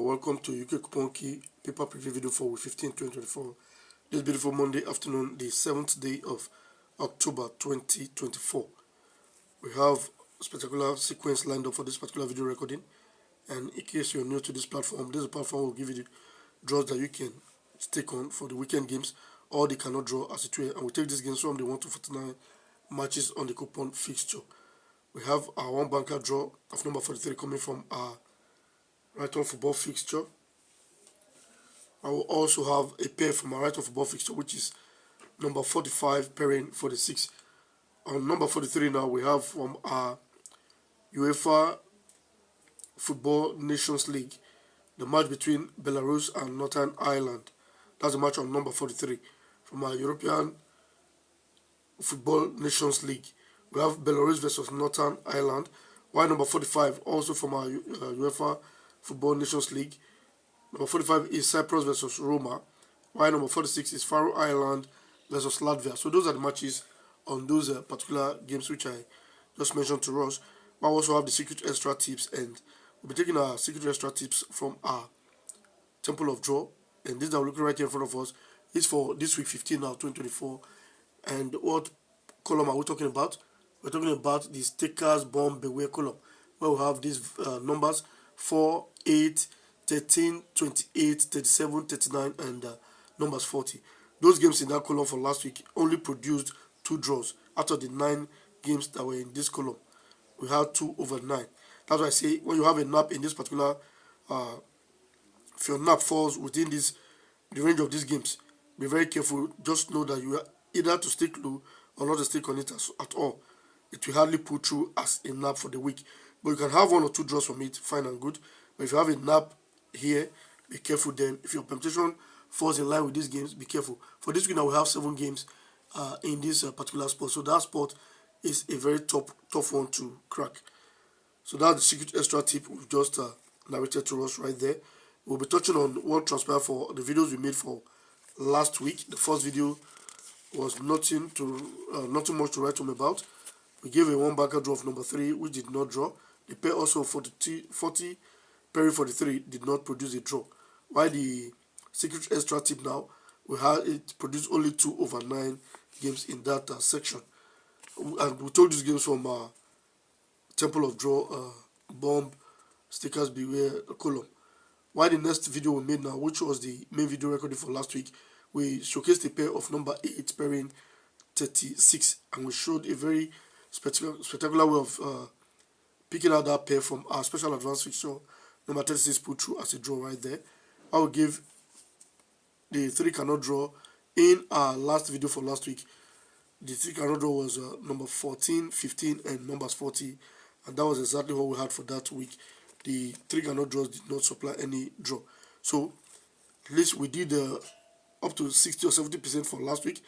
welcome to UK Coupon Key paper preview video for week 15 2024. This beautiful Monday afternoon, the 7th day of October 2024. We have a spectacular sequence lined up for this particular video recording, and in case you're new to this platform will give you the draws that you can stake on for the weekend games, or they cannot draw as it were, and we take these games from the 1 to 49 matches on the coupon fixture. We have our one banker draw of number 43 coming from our right on football fixture. I will also have a pair from our right on football fixture, which is number 45 pairing 46. On number 43 now, we have from our UEFA Football Nations League, the match between Belarus and Northern Ireland. That's the match on number 43. From our European Football Nations League, we have Belarus versus Northern Ireland. While number 45, also from our UEFA Football Nations League, number 45 is Cyprus versus Roma, while number 46 is Faroe Island versus Latvia. So those are the matches on those particular games which I just mentioned to us. We also have the secret extra tips, and we'll be taking our secret extra tips from our Temple of Draw, and this that we're looking right here in front of us is for this week 15 now 2024. And what column are we talking about? We're talking about the Stakers Bomb Beware column, where we have these numbers 4, 8, 13, 28, 37, 39, and numbers 40. Those games in that column for last week only produced 2 draws out of the 9 games that were in this column. We had 2 over 9. That's why I say when you have a nap in this particular, if your nap falls within the range of these games, be very careful. Just know that you are either to stick low or not to stick on it at all. It will hardly pull through as a nap for the week. But you can have 1 or 2 draws from it, fine and good. But if you have a nap here, be careful then. If your permutation falls in line with these games, be careful. For this week now, we have 7 games in this particular spot. So that spot is a very tough one to crack. So that's the secret extra tip we've just narrated to us right there. We'll be touching on one transfer for the videos we made for last week. The first video was nothing much to write home about. We gave a one backer draw of number 3, which did not draw. The pair also 40 pairing 43 did not produce a draw. While the secret extra tip now, we had it produced only 2 over 9 games in that section. And we told these games from Temple of Draw, Bomb, Stickers Beware column. While the next video we made now, which was the main video recording for last week, we showcased a pair of number 8 pairing 36, and we showed a very spectacular way of picking out that pair from our special advanced fixture. Number 36 put through as a draw right there. I will give the 3 cannot draw in our last video for last week. The 3 cannot draw was number 14, 15, and numbers 40, and that was exactly what we had for that week. The 3 cannot draws did not supply any draw. So at least we did up to 60 or 70% for last week.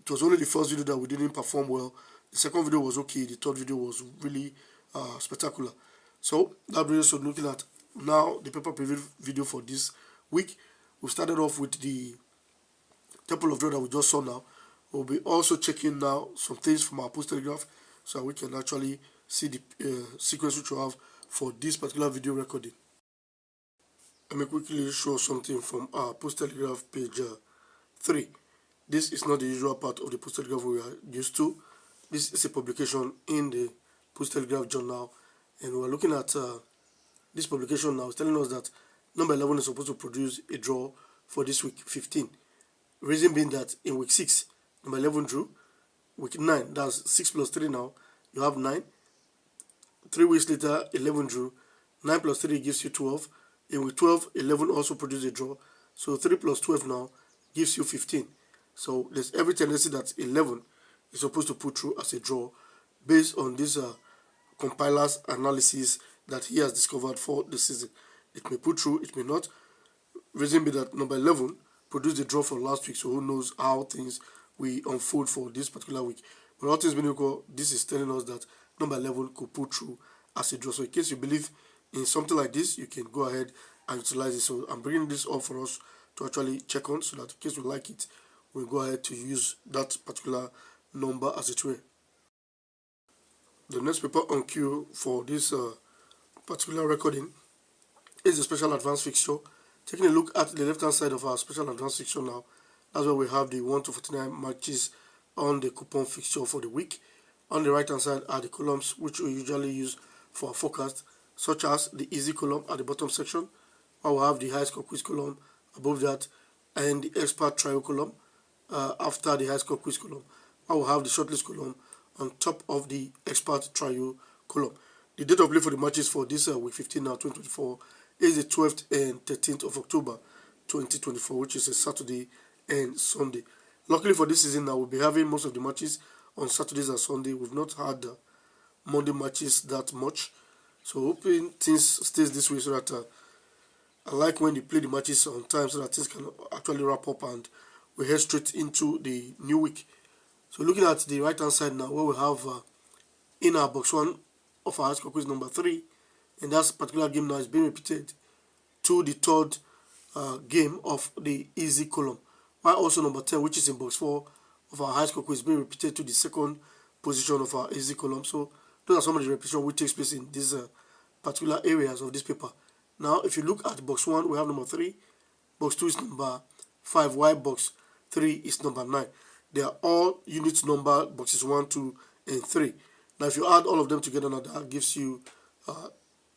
It was only the first video that we didn't perform well. The second video was okay. The third video was really spectacular. So that brings us to looking at now the paper preview video for this week. We started off with the Temple of Draw that we just saw now. We'll be also checking now some things from our post telegraph so we can actually see the sequence which we have for this particular video recording. Let me quickly show something from our post telegraph page 3. This is not the usual part of the post telegraph we are used to. This is a publication in the post telegraph journal, and we're looking at this publication now. It's telling us that number 11 is supposed to produce a draw for this week 15. Reason being that in week 6, number 11 drew. Week 9, that's 6 plus 3 now, you have 9. 3 weeks later, 11 drew. 9 plus 3 gives you 12. In week 12, 11 also produced a draw. So 3 plus 12 now gives you 15. So there's every tendency that 11 is supposed to put through as a draw based on this compiler's analysis that he has discovered for the season. It may put through, it may not. Reason being that number 11 produced a draw for last week, so who knows how things will unfold for this particular week. But all things being equal, this is telling us that number 11 could put through as a draw. So in case you believe in something like this, you can go ahead and utilize it. So I'm bringing this up for us to actually check on, so that in case we like it, we'll go ahead to use that particular number as it were. The next paper on cue for this particular recording is the special advanced fixture. Taking a look at the left hand side of our special advanced fixture now, that's where we have the 1 to 49 matches on the coupon fixture for the week. On the right hand side are the columns which we usually use for our forecast, such as the easy column at the bottom section, where we have the high score quiz column above that, and the expert trial column after the high score quiz column. I will have the shortlist column on top of the expert trial column. The date of play for the matches for this week 15 now 2024 is the 12th and 13th of October 2024, which is a Saturday and Sunday. Luckily for this season now, we'll be having most of the matches on Saturdays and Sunday. We've not had Monday matches that much, so hoping things stays this way so that I like when they play the matches on time so that things can actually wrap up and we head straight into the new week. So looking at the right hand side now, where we have in our box 1 of our high score quiz number 3, and that particular game now is being repeated to the third game of the easy column, while also number 10, which is in box 4 of our high score quiz, being repeated to the second position of our easy column. So those are some of the repetition which takes place in these particular areas of this paper. Now if you look at box 1, we have number 3, box 2 is number 5, while box 3 is number 9. They are all unit number boxes 1, 2, and 3. Now if you add all of them together, now that gives you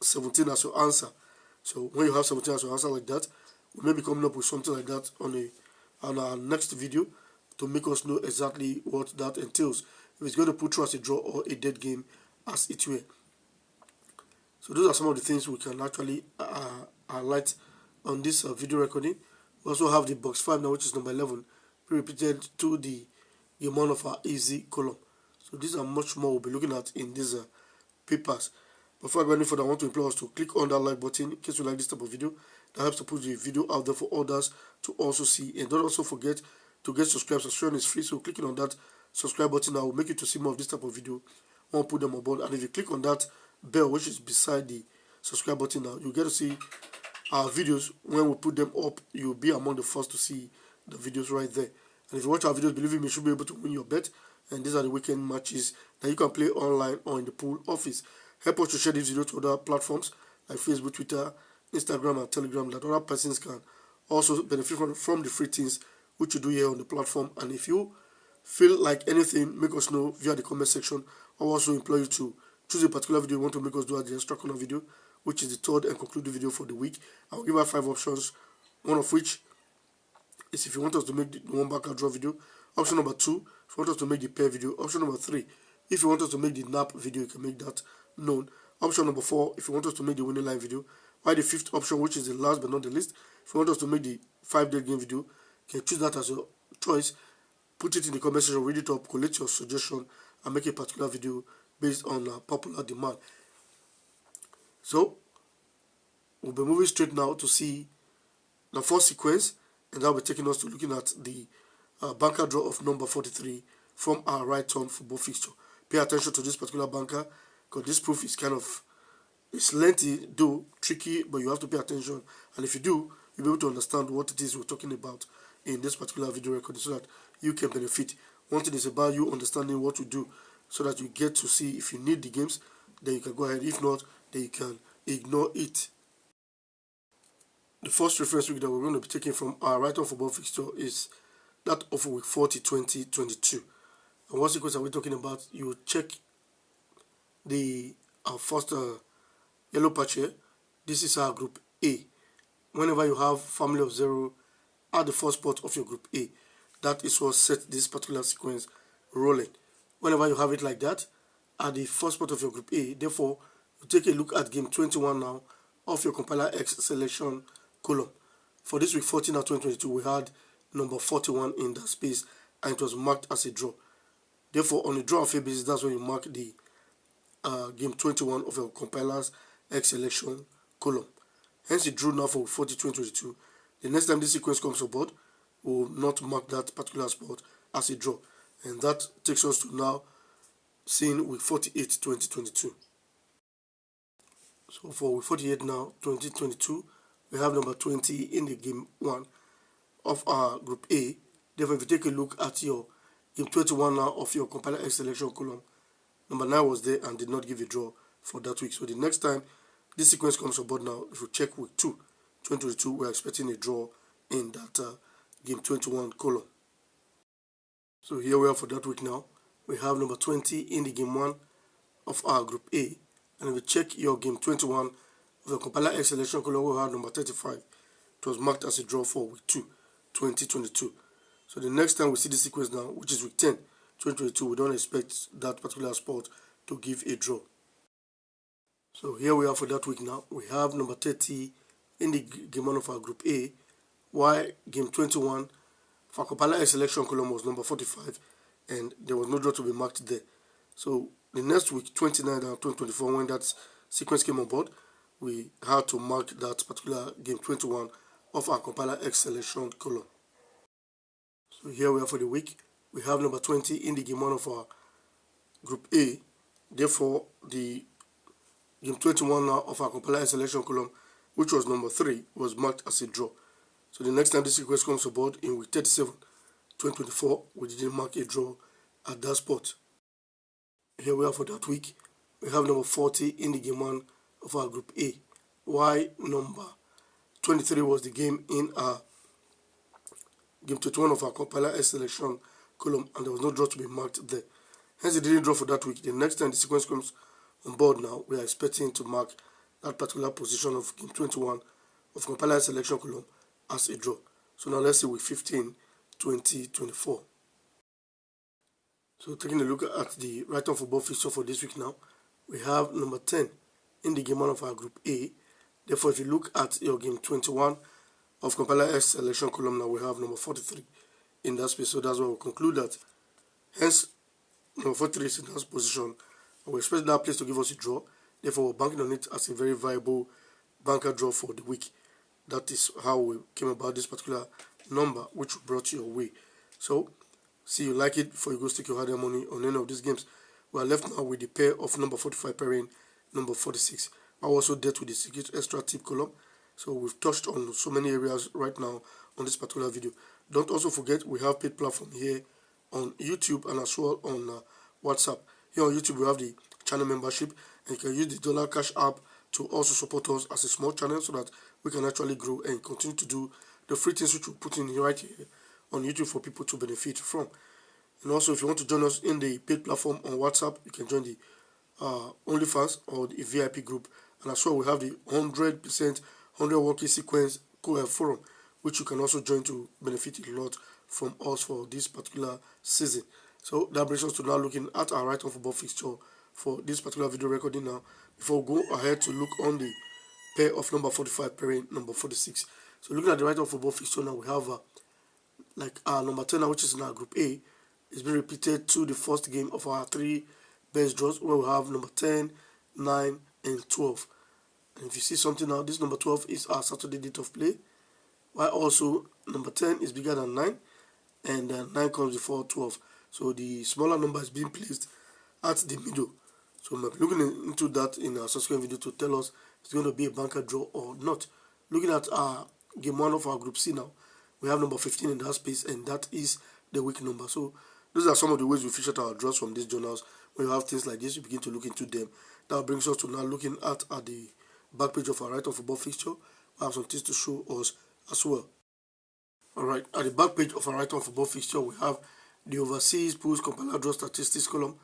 17 as your answer. So when you have 17 as your answer like that, we may be coming up with something like that on our next video to make us know exactly what that entails. If it's going to put through as a draw or a dead game as it were. So those are some of the things we can actually highlight on this video recording. We also have the box 5 now, which is number 11, repeated to the amount of our easy column. So these are much more we'll be looking at in these papers. Before I go any further, I want to implore us to click on that like button in case you like this type of video. That helps to put the video out there for others to also see. And don't also forget to get subscribed. Subscription is free, so clicking on that subscribe button now will make you to see more of this type of video when we put them on board. And if you click on that bell which is beside the subscribe button now, you get to see our videos when we put them up. You'll be among the first to see the videos right there. And if you watch our videos, believe me, you should be able to win your bet. And these are the weekend matches that you can play online or in the pool office. Help us to share this video to other platforms like Facebook, Twitter, Instagram, and Telegram, that other persons can also benefit from the free things which you do here on the platform. And if you feel like anything, make us know via the comment section. I also implore you to choose a particular video you want to make us do at the extra corner video, which is the third and concluding video for the week. I'll give out 5 options, one of which is if you want us to make the one back and draw video. Option number 2, if you want us to make the pair video. Option number 3, if you want us to make the nap video, you can make that known. Option number 4, if you want us to make the winning line video. While the 5th option, which is the last but not the least, if you want us to make the 5-day game video, you can choose that as your choice. Put it in the comment section, read it up, collect your suggestion, and make a particular video based on popular demand. So we'll be moving straight now to see the first sequence, and that will be taking us to looking at the banker draw of number 43 from our right turn football fixture. Pay attention to this particular banker because this proof is it's lengthy, though tricky, but you have to pay attention. And if you do, you'll be able to understand what it is we're talking about in this particular video recording so that you can benefit. One thing is about you understanding what to do so that you get to see if you need the games, then you can go ahead. If not, then you can ignore it. The first reference week that we're going to be taking from our right-hand football fixture is that of week 40, 2022. And what sequence are we talking about? You check the first yellow patch here. This is our group A. Whenever you have family of 0 at the first spot of your group A, that is what sets this particular sequence rolling. Whenever you have it like that at the first spot of your group A, therefore you take a look at game 21 now of your compiler X selection column. For this week 14 now 2022, we had number 41 in that space and it was marked as a draw. Therefore, on a draw of a basis, that's when you mark the game 21 of your compiler's X selection column. Hence, it drew now for 40 2022. The next time this sequence comes aboard, we will not mark that particular spot as a draw. And that takes us to now seeing week 48 2022. So for week 48 now 2022, we have number 20 in the game 1 of our group A. Therefore, if you take a look at your game 21 now of your compiler X selection column, number 9 was there and did not give a draw for that week. So the next time this sequence comes aboard now. If we check week 2, 2022, we're expecting a draw in that game 21 column. So here we are for that week now. We have number 20 in the game 1 of our group A. And if you check your game 21 of the compiler X selection column, we have number 35. It was marked as a draw for week 2, 2022. So the next time we see this sequence now, which is week 10, 2022, we don't expect that particular sport to give a draw. So here we are for that week now. We have number 30 in the game 1 of our group A, while game 21 for compiler X selection column was number 45, and there was no draw to be marked there. So the next week, 29 and 2024, when that sequence came on board, we had to mark that particular game 21 of our compiler X selection column. So here we are for the week. We have number 20 in the game 1 of our group A. Therefore, the game 21 now of our compiler X selection column, which was number 3, was marked as a draw. So the next time this sequence comes aboard in week 37, 2024, we didn't mark a draw at that spot. Here we are for that week. We have number 40 in the game 1 of our group A. Why number 23 was the game in our game 21 of our compiler X selection column, and there was no draw to be marked there. Hence it didn't draw for that week. The next time the sequence comes on board now, we are expecting to mark that particular position of game 21 of compiler X selection column as a draw. So now let's see week 15, 2024. So taking a look at the right-hand football fixture for this week now, we have number 10 in the game 1 of our group A. Therefore, if you look at your game 21 of compiler X selection column now, we have number 43 in that space. So that's why we conclude that. Hence, number 43 is in that position. And we expect that place to give us a draw. Therefore, we're banking on it as a very viable banker draw for the week. That is how we came about this particular number, which we brought your way. So, see you like it before you go stick your hard money on any of these games. We are left now with the pair of number 45 pairing number 46. I also dealt with the secret extra tip column. So we've touched on so many areas right now on this particular video. Don't also forget we have paid platform here on YouTube and as well on WhatsApp. Here on YouTube we have the channel membership, and you can use the Dollar Cash app to also support us as a small channel so that we can actually grow and continue to do the free things which we put in right here on YouTube for people to benefit from. And also, if you want to join us in the paid platform on WhatsApp, you can join the OnlyFans or the VIP group. And as well, we have the 100% 100 working sequence forum, which you can also join to benefit a lot from us for this particular season. So that brings us to now looking at our right-hand football fixture for this particular video recording now. Before we go ahead to look on the pair of number 45 pairing number 46. So looking at the right-hand football fixture now, we have like our number 10 now, which is in our group A. It's been repeated to the first game of our 3 best draws, where we have number 10, 9, and 12. And if you see something now, this number 12 is our Saturday date of play, while also number 10 is bigger than 9, and 9 comes before 12. So the smaller number is being placed at the middle. So we'll be looking into that in our subsequent video to tell us if it's going to be a banker draw or not. Looking at our game 1 of our group C now, we have number 15 in that space, and that is the week number. So those are some of the ways we featured our draws from these journals. When you have things like this, you begin to look into them. That brings us to now looking at the back page of our right-hand football fixture. We have some things to show us as well. Alright, at the back page of our right-hand football fixture, we have the overseas pools compiler draw statistics column,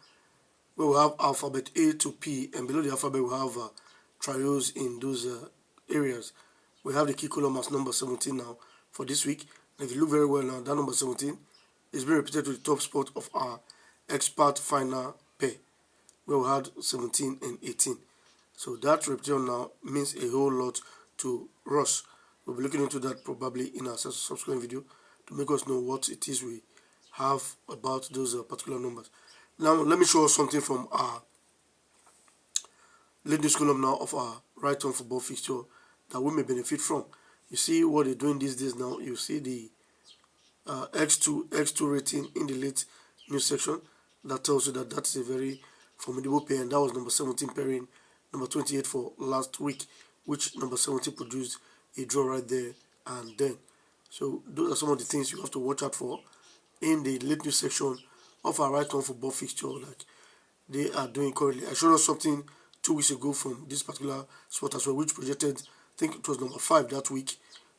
where we have alphabet A to P, and below the alphabet we have trials in those areas. We have the key column as number 17 now for this week. And if you look very well now, that number 17 is being repeated to the top spot of our expert final pair, where we had 17 and 18. So that repetition now means a whole lot to us. We'll be looking into that probably in our subsequent video to make us know what it is we have about those particular numbers. Now let me show us something from our ladies column now of our right-hand football fixture that we may benefit from. You see what they're doing these days now. You see the X2 rating in the late news section. That tells you that that's a very formidable pair, and that was number 17 pairing number 28 for last week, which number 17 produced a draw right there and then. So those are some of the things you have to watch out for in the late news section of our right-hand football fixture, like they are doing currently. I showed us something 2 weeks ago from this particular spot as well, which projected, I think it was number 5 that week,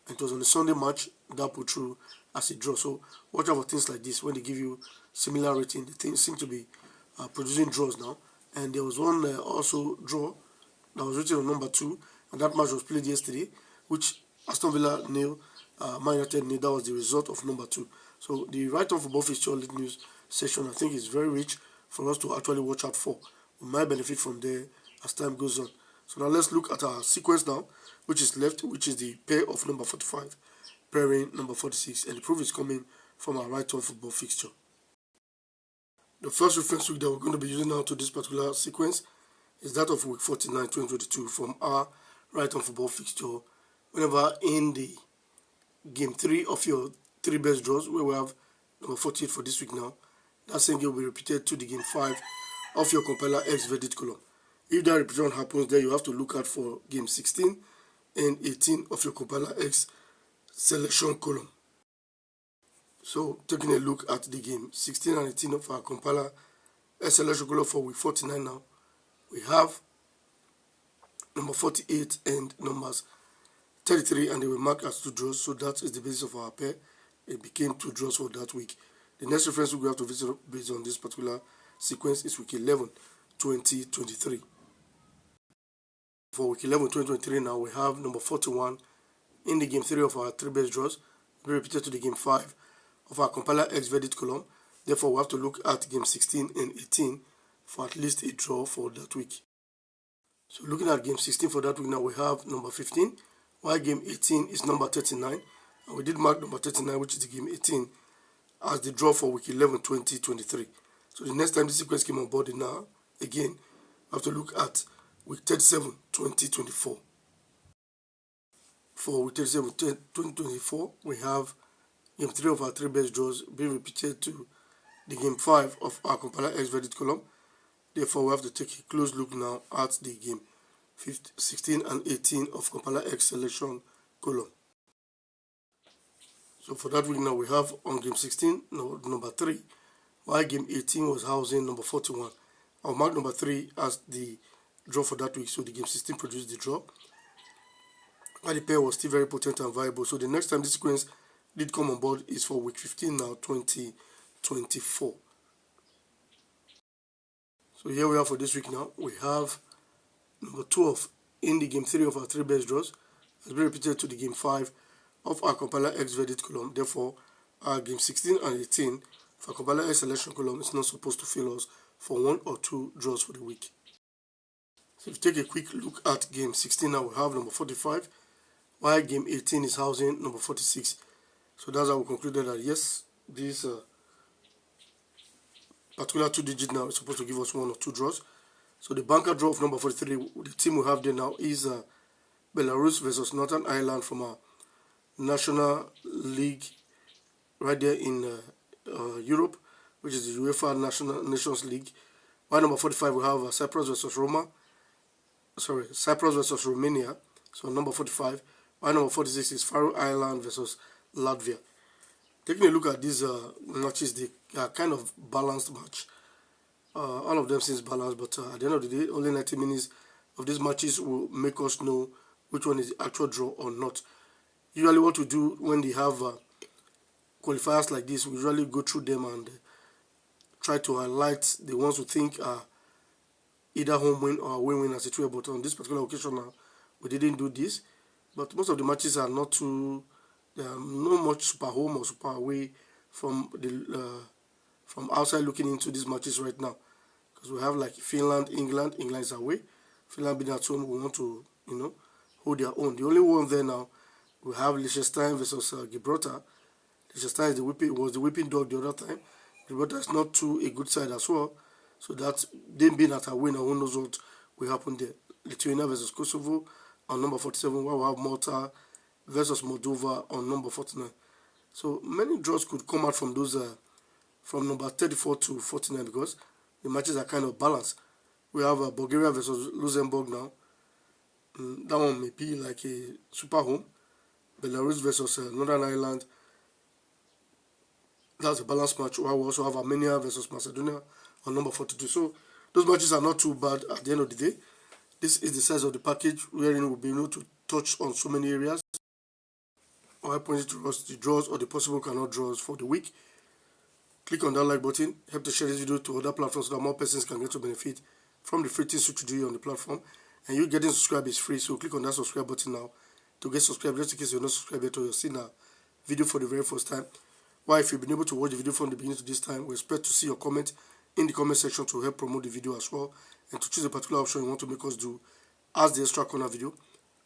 and it was on the Sunday match that put through as a draw. So watch out for things like this when they give you similar rating. The things seem to be producing draws now. And there was one also draw that was written on number 2, and that match was played yesterday, which Aston Villa nil, Man United nil. That was the result of number 2. So the right on football fixture lead news section, I think, is very rich for us to actually watch out for. We might benefit from there as time goes on. So now let's look at our sequence now, which is left, which is the pair of number 45 pairing number 46, and the proof is coming from our right on football fixture. The first reference week that we're going to be using now to this particular sequence is that of week 49, 2022 from our right on football fixture. Whenever in the game 3 of your 3 best draws, where we have number 48 for this week now, that same game will be repeated to the game 5 of your compiler X verdict column. If that repetition happens, then you have to look out for game 16 and 18 of your compiler X selection column. So taking a look at the game 16 and 18 of our compiler X selection column for week 49 now, we have number 48 and numbers 33, and they were marked as 2 draws, so that is the basis of our pair. It became 2 draws for that week. The next reference we have to visit based on this particular sequence is week 11, 2023. For week 11, 2023 now, we have number 41 in the game 3 of our 3 best draws, be repeated to the game 5 of our compiler X verdict column. Therefore, we have to look at game 16 and 18 for at least a draw for that week. So looking at game 16 for that week now, we have number 15, while game 18 is number 39, and we did mark number 39, which is the game 18, as the draw for week 11, 2023. So the next time this sequence came on board now, again, we have to look at week 37, 2024. For week 37, 2024, we have game 3 of our 3 best draws being repeated to the game 5 of our compiler X verdict column. Therefore, we have to take a close look now at the game 16 and 18 of compiler X selection column. So for that week now, we have on game 16 number 3, while game 18 was housing number 41. I'll mark number 3 as the draw for that week, so the game 16 produced the draw, while the pair was still very potent and viable. So the next time this sequence did come on board is for week 15 now, 2024. So here we are for this week now. We have number 12 in the game 3 of our 3 best draws has been repeated to the game 5 of our compiler X verdict column. Therefore, our game 16 and 18 for compiler X selection column is not supposed to fail us for 1 or 2 draws for the week. So if you take a quick look at game 16 now, we have number 45, while game 18 is housing number 46. So that's how we concluded that yes, this particular 2-digit now is supposed to give us 1 or 2 draws. So the banker draw of number 43, the team we have there now is Belarus versus Northern Ireland from our National League right there in Europe, which is the UEFA Nations League. While number 45 we have Cyprus versus Romania. So number 45. While number 46 is Faroe Island versus Latvia. Taking a look at these matches, they are kind of balanced match. All of them seems balanced, but at the end of the day, only 90 minutes of these matches will make us know which one is the actual draw or not. Usually what we do when they have qualifiers like this, we usually go through them and try to highlight the ones we think are either home win or away win as it were. But on this particular occasion now, we didn't do this. But most of the matches are not too, there are not much super home or super away from the from outside looking into these matches right now. Because we have like Finland is away. Finland being at home, we want to, hold their own. The only one there now, we have Liechtenstein versus Gibraltar. Liechtenstein was the whipping dog the other time. Gibraltar is not too a good side as well. So that's them being at a win, who knows what will happen there. Lithuania versus Kosovo on number 47, while we have Malta versus Moldova on number 49. So many draws could come out from those from number 34 to 49 because the matches are kind of balanced. We have Bulgaria versus Luxembourg now. That one may be like a super home. Belarus versus Northern Ireland. That's a balanced match. While we also have Armenia versus Macedonia on number 42. So those matches are not too bad at the end of the day. This is the size of the package wherein we'll be able to touch on so many areas. I pointed to us the draws or the possible cannot draws for the week. Click on that like button, help to share this video to other platforms so that more persons can get to benefit from the free things which you do on the platform. And you getting subscribed is free, so click on that subscribe button now to get subscribed, just in case you're not subscribed yet or you're seeing a video for the very first time. While if you've been able to watch the video from the beginning to this time, we expect to see your comment in the comment section to help promote the video as well, and to choose a particular option you want to make us do as the extra corner video.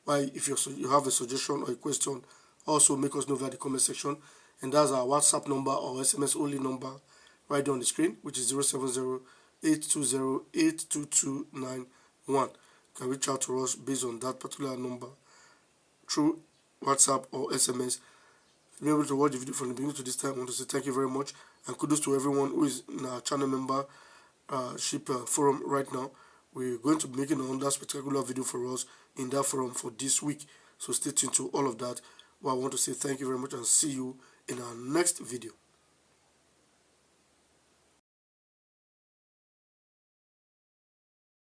While if you have a suggestion or a question, also make us know via the comment section, and that's our WhatsApp number or SMS only number right there on the screen, which is 070-820-82291. You can reach out to us based on that particular number through WhatsApp or SMS. If you're able to watch the video from the beginning to this time, I want to say thank you very much, and kudos to everyone who is in our channel membership forum right now. We're going to be making another spectacular video for us in that forum for this week, so stay tuned to all of that. Well, I want to say thank you very much and see you in our next video.